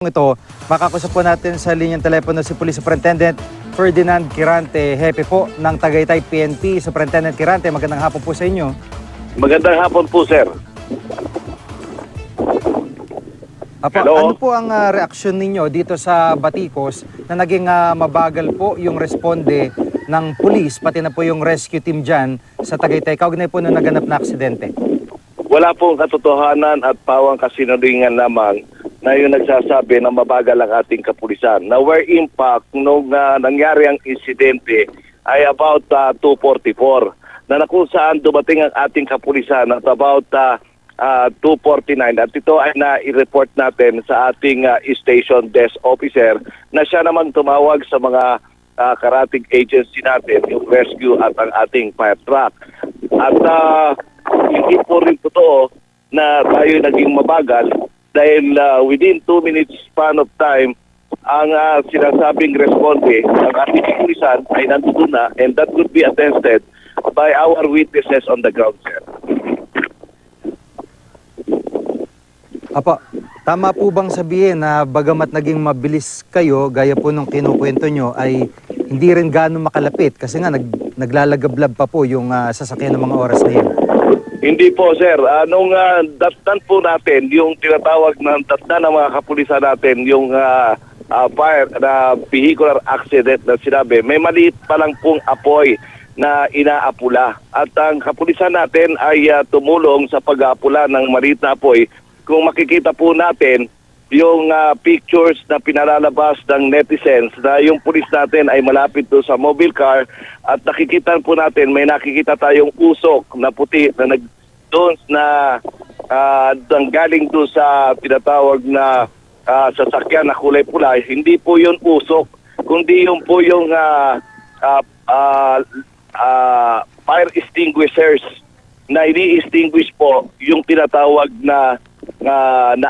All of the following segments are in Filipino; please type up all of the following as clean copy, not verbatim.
Ito, makakusap po natin sa linyang telepono si Police Superintendent Ferdinand Quirante, hepe po ng Tagaytay PNP. Superintendent Quirante, magandang hapon po sa inyo. Magandang hapon po, sir. Hello? Ano po ang reaksyon ninyo dito sa Baticos na naging mabagal po yung responde ng pulis, pati na po yung rescue team dyan sa Tagaytay, kaugnay po nung naganap na aksidente? Wala pong katotohanan at pawang kasinungalingan lamang na yung nagsasabi na mabagal ang ating kapulisan. Na where impact nung nangyari ang insidente ay about 2:44 na kung saan dumating ang ating kapulisan at about 2:49 at ito ay na-report natin sa ating station desk officer na siya naman tumawag sa mga karating agency natin, yung rescue at ang ating fire truck. At hindi po rin totoo na tayo naging mabagal dahil within 2 minutes span of time, ang sinasabing responde ng ating kapulisan ay nandun na, and that could be attested by our witnesses on the ground, sir. Tama po bang sabihin na bagamat naging mabilis kayo, gaya po nung kinukwento nyo, ay hindi rin gano'ng makalapit kasi nga naglalagablab pa po yung sasakyan ng mga oras na yun? Hindi po, sir. Nung datnan po natin, yung tinatawag na datnan ng mga kapulisan natin, yung fire na vehicular accident na sinabi, may maliit pa lang pong apoy na inaapula. At ang kapulisan natin ay tumulong sa pag-aapula ng maliit na apoy. Kung makikita po natin yung pictures na pinalalabas ng netizens na yung pulis natin ay malapit doon sa mobile car at nakikita po natin, may nakikita tayong usok na puti na galing doon sa tinatawag na sasakyan na kulay pula. Hindi po yun usok, kundi yun po yung fire extinguishers na ini-extinguish po yung tinatawag na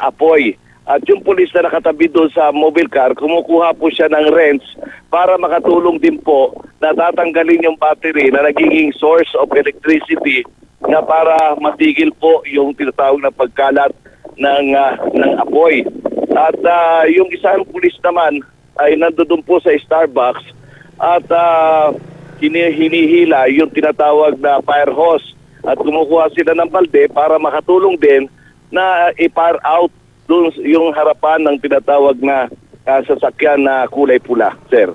apoy. At yung pulis na nakatabi doon sa mobile car, kumukuha po siya ng wrench para makatulong din po na tatanggalin yung battery na nagiging source of electricity na para matigil po yung tinatawag na pagkalat ng apoy. At yung isang pulis naman ay nandoon po sa Starbucks at hinihila yung tinatawag na fire hose at kumukuha sila ng balde para makatulong din na i-fire out doon yung harapan ng tinatawag na sasakyan na kulay pula, sir.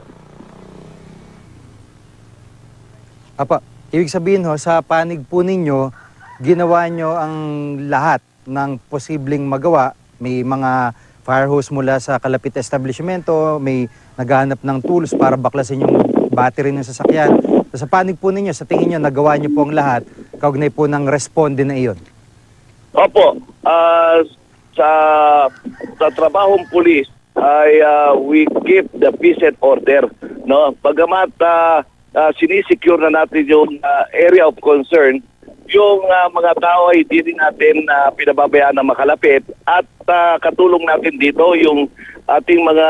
Ibig sabihin sa panig po ninyo, ginawa nyo ang lahat ng posibleng magawa. May mga fire hose mula sa kalapit establishmento, may naghahanap ng tools para baklasin yung battery ng sasakyan. So, sa panig po ninyo, sa tingin nyo, nagawa nyo po ang lahat, kaugnay po ng responde na iyon? Opo. Sa trabahong pulis ay we keep the peace and order, no? Bagamat sinisecure na natin yung area of concern, yung mga tao ay hindi rin natin pinababayaan na makalapit at katulong natin dito yung ating mga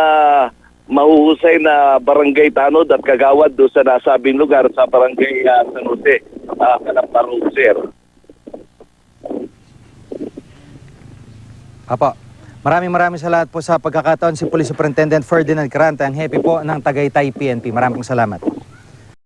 mahuhusay na barangay tanod at kagawad doon sa nasabing lugar sa barangay San Jose, Calamparo, sir. Maraming salamat po sa pagkakataon si Police Superintendent Ferdinand Quirante, ang hepe po ng Tagaytay PNP. Maraming salamat.